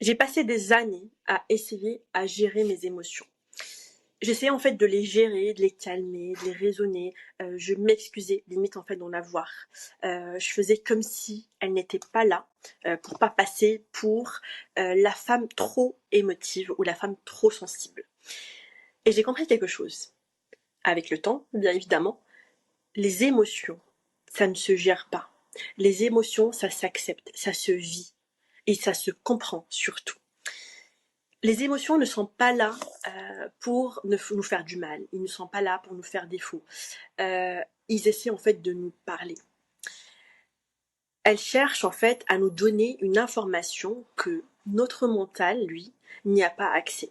J'ai passé des années à essayer à gérer mes émotions. J'essayais en fait de les gérer, de les calmer, de les raisonner. Je m'excusais limite en fait d'en avoir. Je faisais comme si elle n'était pas là pour pas passer pour la femme trop émotive ou la femme trop sensible. Et j'ai compris quelque chose. Avec le temps, bien évidemment, les émotions, ça ne se gère pas. Les émotions, ça s'accepte, ça se vit et ça se comprend surtout. Les émotions ne sont pas là pour nous faire du mal. Ils ne sont pas là pour nous faire défaut. Ils essaient en fait de nous parler. Elles cherchent en fait à nous donner une information que notre mental, lui, n'y a pas accès.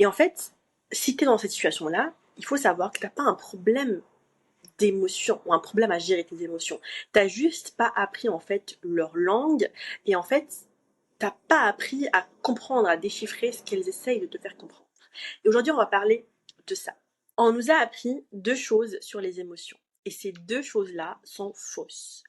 Et en fait, si tu es dans cette situation-là, il faut savoir que tu n'as pas un problème d'émotion ou un problème à gérer tes émotions. Tu n'as juste pas appris en fait leur langue et en fait, tu n'as pas appris à comprendre, à déchiffrer ce qu'elles essayent de te faire comprendre. Et aujourd'hui, on va parler de ça. On nous a appris deux choses sur les émotions. Et ces deux choses-là sont fausses.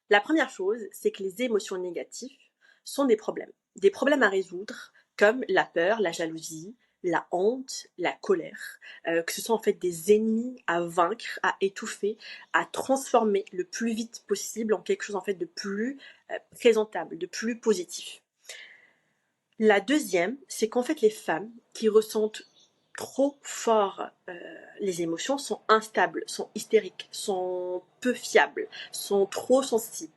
La première chose, c'est que les émotions négatives sont des problèmes. Des problèmes à résoudre, comme la peur, la jalousie, la honte, la colère, que ce sont en fait des ennemis à vaincre, à étouffer, à transformer le plus vite possible en quelque chose en fait de plus présentable, de plus positif. La deuxième, c'est qu'en fait les femmes qui ressentent trop fort les émotions sont instables, sont hystériques, sont peu fiables, sont trop sensibles.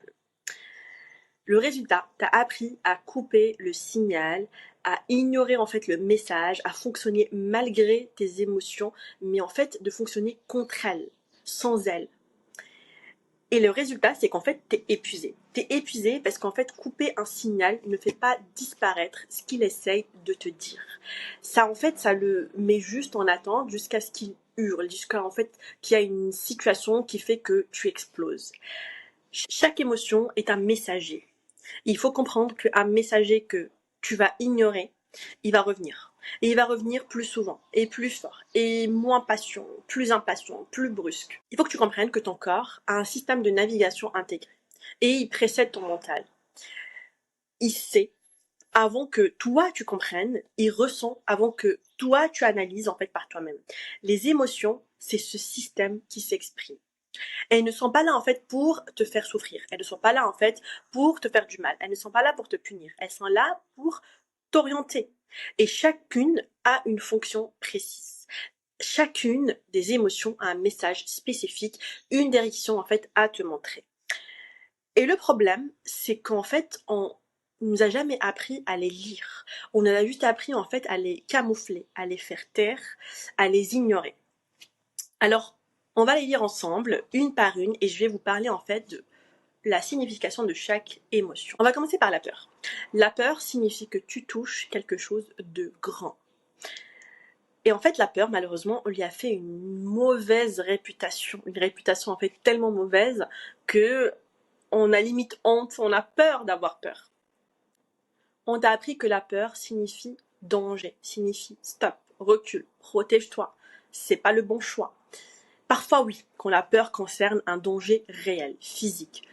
Le résultat, tu as appris à couper le signal, à ignorer en fait le message, à fonctionner malgré tes émotions, mais en fait de fonctionner contre elles, sans elles. Et le résultat, c'est qu'en fait, t'es épuisé. T'es épuisé parce qu'en fait, couper un signal ne fait pas disparaître ce qu'il essaye de te dire. Ça, en fait, ça le met juste en attente jusqu'à ce qu'il hurle, jusqu'à en fait qu'il y a une situation qui fait que tu exploses. Chaque émotion est un messager. Il faut comprendre qu'un messager que tu vas ignorer, il va revenir. Et il va revenir plus souvent, et plus fort, et moins patient, plus impatient, plus brusque. Il faut que tu comprennes que ton corps a un système de navigation intégré. Et il précède ton mental. Il sait avant que toi tu comprennes, il ressent avant que toi tu analyses en fait par toi-même. Les émotions, c'est ce système qui s'exprime. Elles ne sont pas là en fait pour te faire souffrir. Elles ne sont pas là en fait pour te faire du mal. Elles ne sont pas là pour te punir. Elles sont là pour t'orienter. Et chacune a une fonction précise. Chacune des émotions a un message spécifique, une direction en fait à te montrer. Et le problème, c'est qu'en fait, on nous a jamais appris à les lire. On nous a juste appris en fait à les camoufler, à les faire taire, à les ignorer. Alors, on va les lire ensemble, une par une, et je vais vous parler en fait de la signification de chaque émotion. On va commencer par la peur. La peur signifie que tu touches quelque chose de grand. Et en fait, la peur, malheureusement, on lui a fait une mauvaise réputation. Une réputation en fait tellement mauvaise que on a limite honte, on a peur d'avoir peur. On t'a appris que la peur signifie danger, signifie stop, recule, protège-toi. C'est pas le bon choix. Parfois oui, quand la peur concerne un danger réel, physique,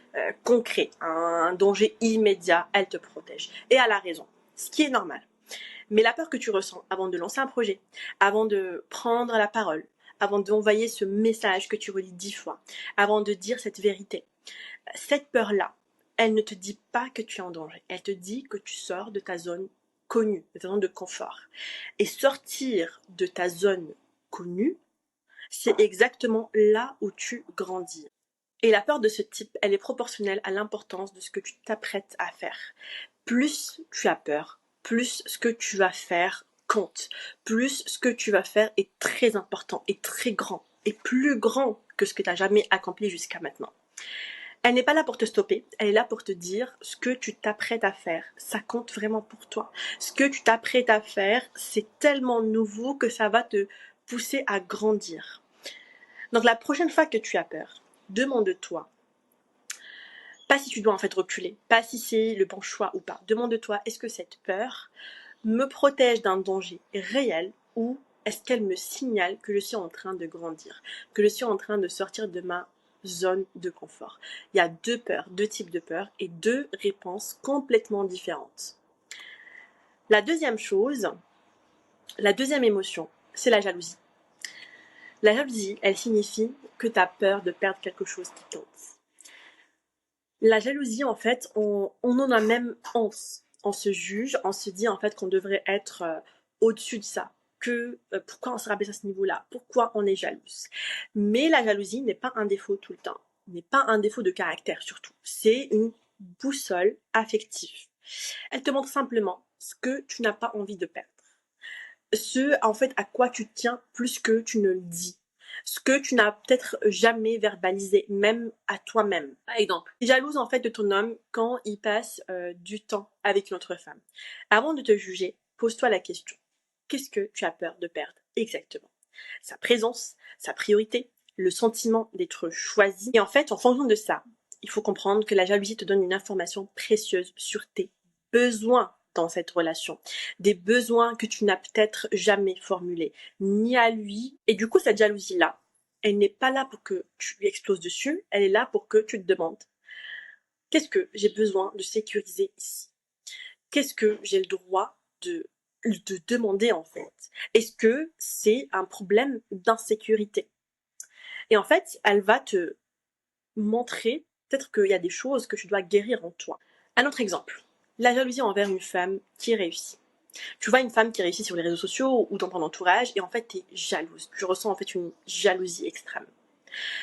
concret, un danger immédiat, elle te protège. Et elle a raison, ce qui est normal. Mais la peur que tu ressens avant de lancer un projet, avant de prendre la parole, avant d'envoyer ce message que tu relis 10 fois, avant de dire cette vérité, cette peur-là, elle ne te dit pas que tu es en danger. Elle te dit que tu sors de ta zone connue, de ta zone de confort. Et sortir de ta zone connue, c'est exactement là où tu grandis. Et la peur de ce type, elle est proportionnelle à l'importance de ce que tu t'apprêtes à faire. Plus tu as peur, plus ce que tu vas faire compte. Plus ce que tu vas faire est très important, est très grand, est plus grand que ce que tu n'as jamais accompli jusqu'à maintenant. Elle n'est pas là pour te stopper, elle est là pour te dire ce que tu t'apprêtes à faire. Ça compte vraiment pour toi. Ce que tu t'apprêtes à faire, c'est tellement nouveau que ça va te pousser à grandir. Donc la prochaine fois que tu as peur, demande-toi, pas si tu dois en fait reculer, pas si c'est le bon choix ou pas. Demande-toi, est-ce que cette peur me protège d'un danger réel ou est-ce qu'elle me signale que je suis en train de grandir, que je suis en train de sortir de ma zone de confort. Il y a deux peurs, deux types de peurs et deux réponses complètement différentes. La deuxième chose, la deuxième émotion, c'est la jalousie. La jalousie, elle signifie que tu as peur de perdre quelque chose qui compte. La jalousie, en fait, on en a même honte. On se juge, on se dit en fait qu'on devrait être au-dessus de ça. Pourquoi on se rabaisse à ce niveau-là? Pourquoi on est jalouse? Mais la jalousie n'est pas un défaut tout le temps, n'est pas un défaut de caractère surtout. C'est une boussole affective. Elle te montre simplement ce que tu n'as pas envie de perdre. Ce en fait à quoi tu tiens plus que tu ne le dis. Ce que tu n'as peut-être jamais verbalisé, même à toi-même. Par exemple, tu es jalouse en fait de ton homme quand il passe du temps avec une autre femme. Avant de te juger, pose-toi la question. Qu'est-ce que tu as peur de perdre exactement? Sa présence, sa priorité, le sentiment d'être choisi. Et en fait, en fonction de ça, il faut comprendre que la jalousie te donne une information précieuse sur tes besoins dans cette relation, des besoins que tu n'as peut-être jamais formulés, ni à lui. Et du coup, cette jalousie-là, elle n'est pas là pour que tu lui exploses dessus, elle est là pour que tu te demandes, qu'est-ce que j'ai besoin de sécuriser ici? Qu'est-ce que j'ai le droit de demander en fait? Est-ce que c'est un problème d'insécurité? Et en fait, elle va te montrer peut-être qu'il y a des choses que tu dois guérir en toi. Un autre exemple, la jalousie envers une femme qui réussit. Tu vois une femme qui réussit sur les réseaux sociaux ou dans ton entourage et en fait tu es jalouse. Tu ressens en fait une jalousie extrême.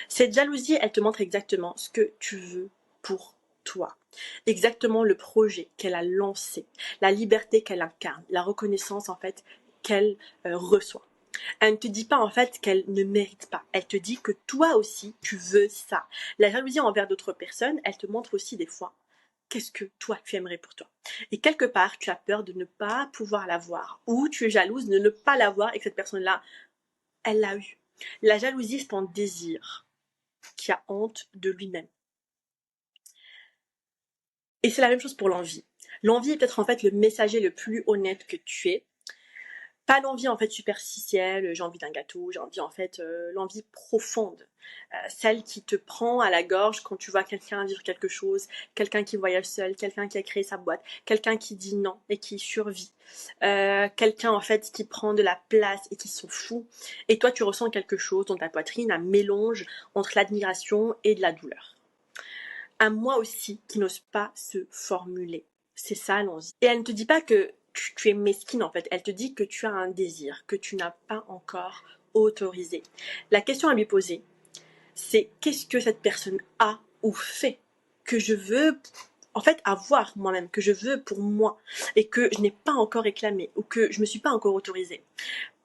Cette jalousie, elle te montre exactement ce que tu veux pour toi. Exactement le projet qu'elle a lancé, la liberté qu'elle incarne, la reconnaissance en fait qu'elle reçoit. Elle ne te dit pas en fait qu'elle ne mérite pas. Elle te dit que toi aussi tu veux ça. La jalousie envers d'autres personnes, elle te montre aussi des fois qu'est-ce que toi tu aimerais pour toi. Et quelque part, tu as peur de ne pas pouvoir l'avoir ou tu es jalouse de ne pas l'avoir et que cette personne-là, elle l'a eu. La jalousie, c'est un désir qui a honte de lui-même. Et c'est la même chose pour l'envie. L'envie est peut-être en fait le messager le plus honnête que tu es. Pas l'envie en fait superficielle, j'ai envie d'un gâteau, j'ai envie en fait l'envie profonde, celle qui te prend à la gorge quand tu vois quelqu'un vivre quelque chose, quelqu'un qui voyage seul, quelqu'un qui a créé sa boîte, quelqu'un qui dit non et qui survit, quelqu'un en fait qui prend de la place et qui s'en fout. Et toi tu ressens quelque chose dans ta poitrine, un mélange entre l'admiration et de la douleur. Un moi aussi qui n'ose pas se formuler. C'est ça l'envie. Et elle ne te dit pas que tu es mesquine en fait, elle te dit que tu as un désir, que tu n'as pas encore autorisé. La question à lui poser, c'est qu'est-ce que cette personne a ou fait que je veux en fait avoir moi-même, que je veux pour moi et que je n'ai pas encore réclamé ou que je me suis pas encore autorisée.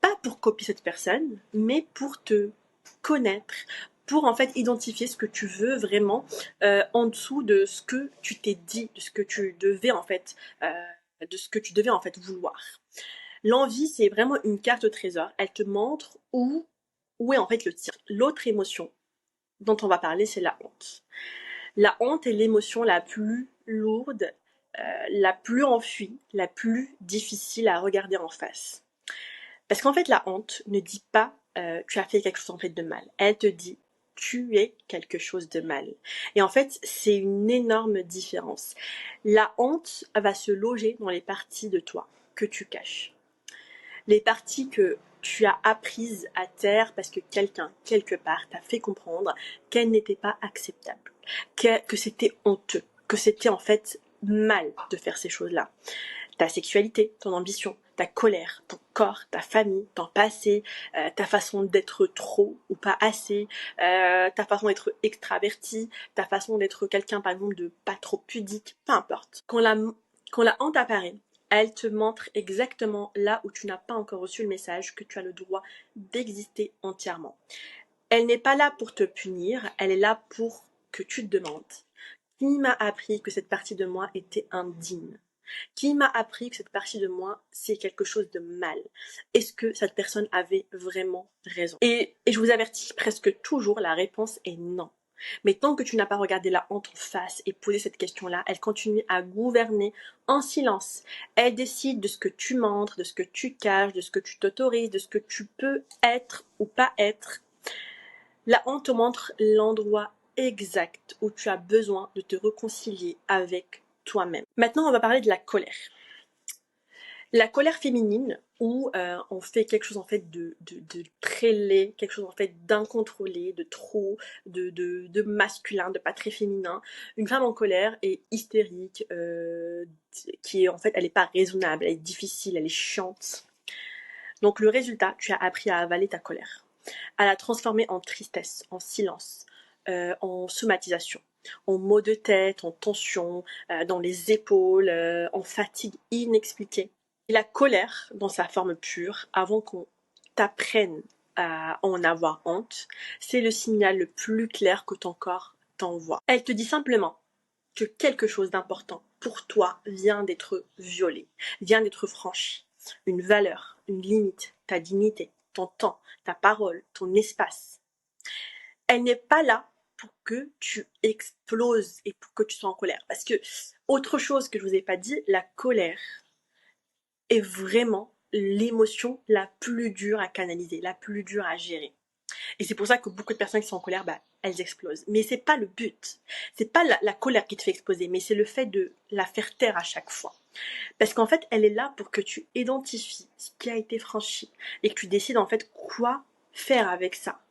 Pas pour copier cette personne, mais pour te connaître, pour en fait identifier ce que tu veux vraiment en dessous de ce que tu t'es dit, de ce que tu devais en fait, vouloir. L'envie, c'est vraiment une carte au trésor. Elle te montre où est en fait le tir. L'autre émotion dont on va parler, c'est la honte. La honte est l'émotion la plus lourde, la plus enfuie, la plus difficile à regarder en face. Parce qu'en fait, la honte ne dit pas tu as fait quelque chose en fait de mal. Elle te dit tu es quelque chose de mal. Et en fait, c'est une énorme différence. La honte va se loger dans les parties de toi que tu caches. Les parties que tu as apprises à taire parce que quelqu'un, quelque part, t'a fait comprendre qu'elles n'étaient pas acceptables, que c'était honteux, que c'était en fait mal de faire ces choses-là. Ta sexualité, ton ambition, ta colère, ton corps, ta famille, ton passé, ta façon d'être trop ou pas assez, ta façon d'être extraverti, ta façon d'être quelqu'un par exemple de pas trop pudique, peu importe. Quand la honte apparaît, elle te montre exactement là où tu n'as pas encore reçu le message que tu as le droit d'exister entièrement. Elle n'est pas là pour te punir, elle est là pour que tu te demandes qui m'a appris que cette partie de moi était indigne? Qui m'a appris que cette partie de moi, c'est quelque chose de mal? Est-ce que cette personne avait vraiment raison? Et je vous avertis, presque toujours, la réponse est non. Mais tant que tu n'as pas regardé la honte en face et posé cette question-là, elle continue à gouverner en silence. Elle décide de ce que tu montres, de ce que tu caches, de ce que tu t'autorises, de ce que tu peux être ou pas être. La honte te montre l'endroit exact où tu as besoin de te réconcilier avec toi-même. Maintenant, on va parler de la colère. La colère féminine où on fait quelque chose en fait de très laid, quelque chose en fait d'incontrôlé, de trop, de masculin, de pas très féminin. Une femme en colère est hystérique, qui est en fait, elle est pas raisonnable, elle est difficile, elle est chiante. Donc le résultat, tu as appris à avaler ta colère, à la transformer en tristesse, en silence, en somatisation, en maux de tête, en tension, dans les épaules, en fatigue inexpliquée. Et la colère, dans sa forme pure, avant qu'on t'apprenne à en avoir honte, c'est le signal le plus clair que ton corps t'envoie. Elle te dit simplement que quelque chose d'important pour toi vient d'être violé, vient d'être franchi. Une valeur, une limite, ta dignité, ton temps, ta parole, ton espace. Elle n'est pas là pour que tu exploses et pour que tu sois en colère. Parce que, autre chose que je vous ai pas dit, la colère est vraiment l'émotion la plus dure à canaliser, la plus dure à gérer. Et c'est pour ça que beaucoup de personnes qui sont en colère, bah, elles explosent. Mais c'est pas le but. C'est pas la colère qui te fait exploser, mais c'est le fait de la faire taire à chaque fois. Parce qu'en fait, elle est là pour que tu identifies ce qui a été franchi et que tu décides en fait quoi faire avec ça.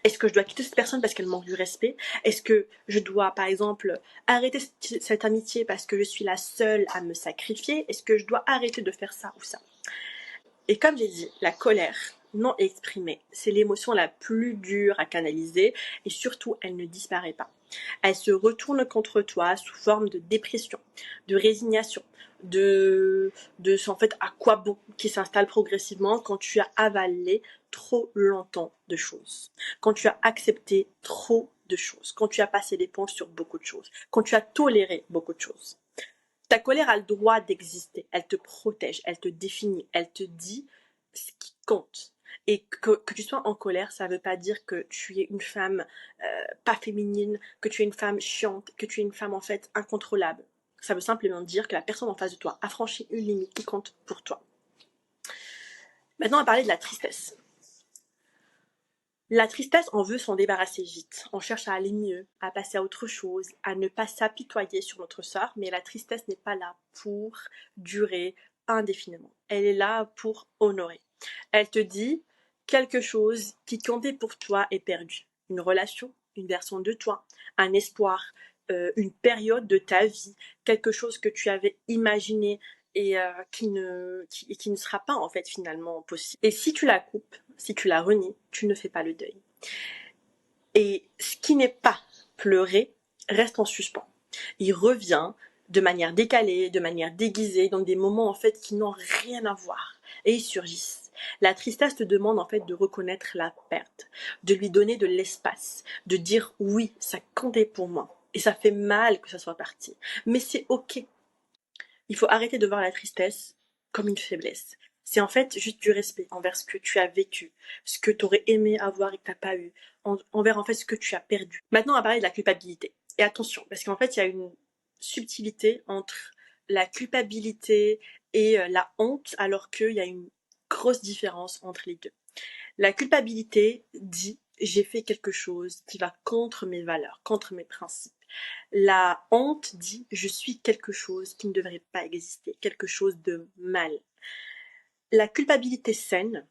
Est-ce que je dois quitter cette personne parce qu'elle manque du respect? Est-ce que je dois, par exemple, arrêter cette amitié parce que je suis la seule à me sacrifier? Est-ce que je dois arrêter de faire ça ou ça? Et comme j'ai dit, la colère non exprimée, c'est l'émotion la plus dure à canaliser et surtout, elle ne disparaît pas. Elle se retourne contre toi sous forme de dépression, de résignation, de en fait à quoi bon, qui s'installe progressivement quand tu as avalé trop longtemps de choses, quand tu as accepté trop de choses, quand tu as passé l'éponge sur beaucoup de choses, quand tu as toléré beaucoup de choses. Ta colère a le droit d'exister, elle te protège, elle te définit, elle te dit ce qui compte. Et que tu sois en colère, ça ne veut pas dire que tu es une femme pas féminine, que tu es une femme chiante, que tu es une femme en fait incontrôlable. Ça veut simplement dire que la personne en face de toi a franchi une limite qui compte pour toi. Maintenant, on va parler de la tristesse. La tristesse, on veut s'en débarrasser vite. On cherche à aller mieux, à passer à autre chose, à ne pas s'apitoyer sur notre sort, mais la tristesse n'est pas là pour durer indéfiniment. Elle est là pour honorer. Elle te dit quelque chose qui comptait pour toi est perdu. Une relation, une version de toi, un espoir, une période de ta vie, quelque chose que tu avais imaginé et qui ne sera pas en fait finalement possible. Et si tu la coupes, si tu la renies, tu ne fais pas le deuil. Et ce qui n'est pas pleuré reste en suspens. Il revient de manière décalée, de manière déguisée, dans des moments en fait qui n'ont rien à voir. Et ils surgissent. La tristesse te demande en fait de reconnaître la perte, de lui donner de l'espace, de dire oui, ça comptait pour moi. Et ça fait mal que ça soit parti. Mais c'est ok. Il faut arrêter de voir la tristesse comme une faiblesse. C'est en fait juste du respect envers ce que tu as vécu, ce que tu aurais aimé avoir et que tu n'as pas eu, envers en fait ce que tu as perdu. Maintenant, on va parler de la culpabilité. Et attention, parce qu'en fait, il y a une subtilité entre la culpabilité et la honte, alors qu'il y a une grosse différence entre les deux. La culpabilité dit j'ai fait quelque chose qui va contre mes valeurs, contre mes principes. La honte dit je suis quelque chose qui ne devrait pas exister, quelque chose de mal. La culpabilité saine,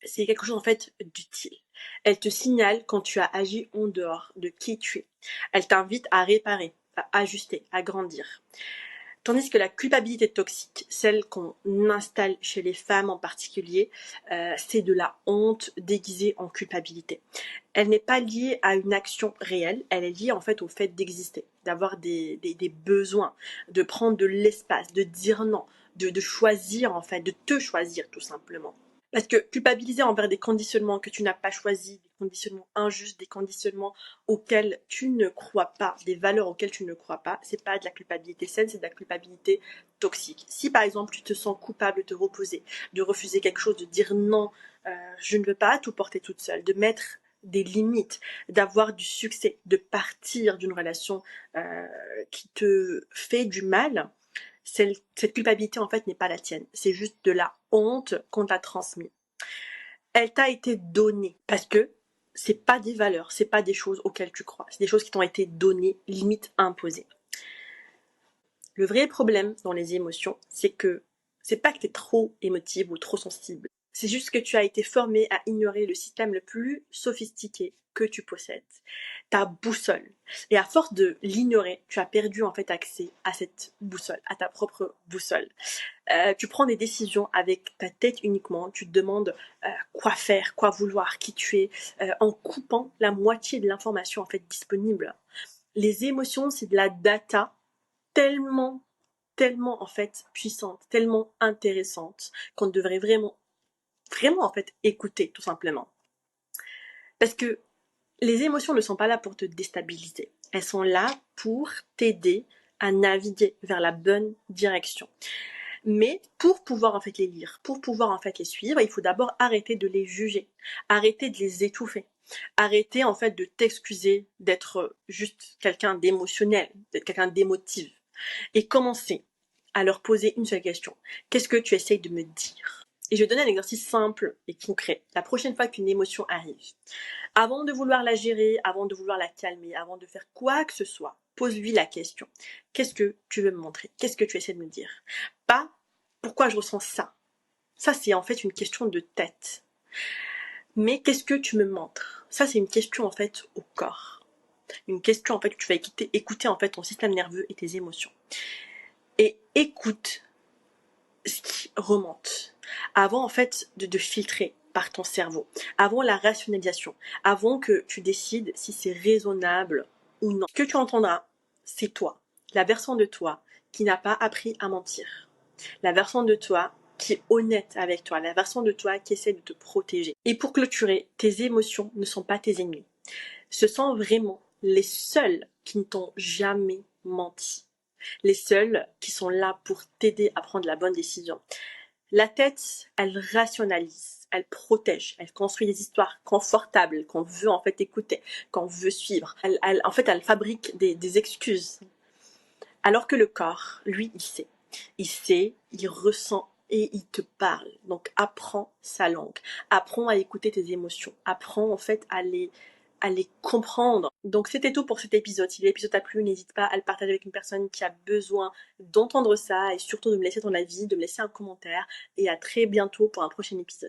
c'est quelque chose en fait d'utile. Elle te signale quand tu as agi en dehors de qui tu es. Elle t'invite à réparer, à ajuster, à grandir. Tandis que la culpabilité toxique, celle qu'on installe chez les femmes en particulier, c'est de la honte déguisée en culpabilité. Elle n'est pas liée à une action réelle, elle est liée en fait au fait d'exister, d'avoir des besoins, de prendre de l'espace, de dire non, de choisir en fait, de te choisir tout simplement. Parce que culpabiliser envers des conditionnements que tu n'as pas choisis, des conditionnements injustes, des conditionnements auxquels tu ne crois pas, des valeurs auxquelles tu ne crois pas, c'est pas de la culpabilité saine, c'est de la culpabilité toxique. Si par exemple tu te sens coupable de te reposer, de refuser quelque chose, de dire non, je ne veux pas tout porter toute seule, de mettre des limites, d'avoir du succès, de partir d'une relation qui te fait du mal, cette culpabilité en fait n'est pas la tienne, c'est juste de la honte qu'on t'a transmise. Elle t'a été donnée parce que c'est pas des valeurs, c'est pas des choses auxquelles tu crois, c'est des choses qui t'ont été données, limite imposées. Le vrai problème dans les émotions, c'est que C'est pas que t'es trop émotive ou trop sensible. C'est juste que tu as été formé à ignorer le système le plus sophistiqué que tu possèdes, ta boussole. Et à force de l'ignorer, tu as perdu en fait accès à cette boussole, à ta propre boussole. Tu prends des décisions avec ta tête uniquement, tu te demandes quoi faire, quoi vouloir, qui tu es, en coupant la moitié de l'information en fait disponible. Les émotions, c'est de la data tellement, tellement en fait puissante, tellement intéressante qu'on devrait vraiment, vraiment en fait écouter tout simplement. Parce que les émotions ne sont pas là pour te déstabiliser, elles sont là pour t'aider à naviguer vers la bonne direction. Mais pour pouvoir en fait les lire, pour pouvoir en fait les suivre, il faut d'abord arrêter de les juger, arrêter de les étouffer, arrêter en fait de t'excuser d'être juste quelqu'un d'émotionnel, d'être quelqu'un d'émotif, et commencer à leur poser une seule question. Qu'est-ce que tu essayes de me dire? Et je vais donner un exercice simple et concret. La prochaine fois qu'une émotion arrive, avant de vouloir la gérer, avant de vouloir la calmer, avant de faire quoi que ce soit, pose-lui la question. Qu'est-ce que tu veux me montrer? Qu'est-ce que tu essaies de me dire? Pas pourquoi je ressens ça. Ça, c'est en fait une question de tête. Mais qu'est-ce que tu me montres? Ça, c'est une question en fait au corps. Une question en fait que tu vas écouter en fait ton système nerveux et tes émotions. Et écoute ce qui remonte. Avant en fait de filtrer par ton cerveau, avant la rationalisation, avant que tu décides si c'est raisonnable ou non. Ce que tu entendras, c'est toi, la version de toi qui n'a pas appris à mentir, la version de toi qui est honnête avec toi, la version de toi qui essaie de te protéger. Et pour clôturer, tes émotions ne sont pas tes ennemis. Ce sont vraiment les seuls qui ne t'ont jamais menti. Les seuls qui sont là pour t'aider à prendre la bonne décision. La tête, elle rationalise, elle protège, elle construit des histoires confortables qu'on veut en fait écouter, qu'on veut suivre. En fait, elle fabrique des excuses. Alors que le corps, lui, il sait. Il sait, il ressent et il te parle. Donc apprends sa langue, apprends à écouter tes émotions, apprends en fait à les comprendre. Donc c'était tout pour cet épisode. Si l'épisode t'a plu, n'hésite pas à le partager avec une personne qui a besoin d'entendre ça et surtout de me laisser ton avis, de me laisser un commentaire et à très bientôt pour un prochain épisode.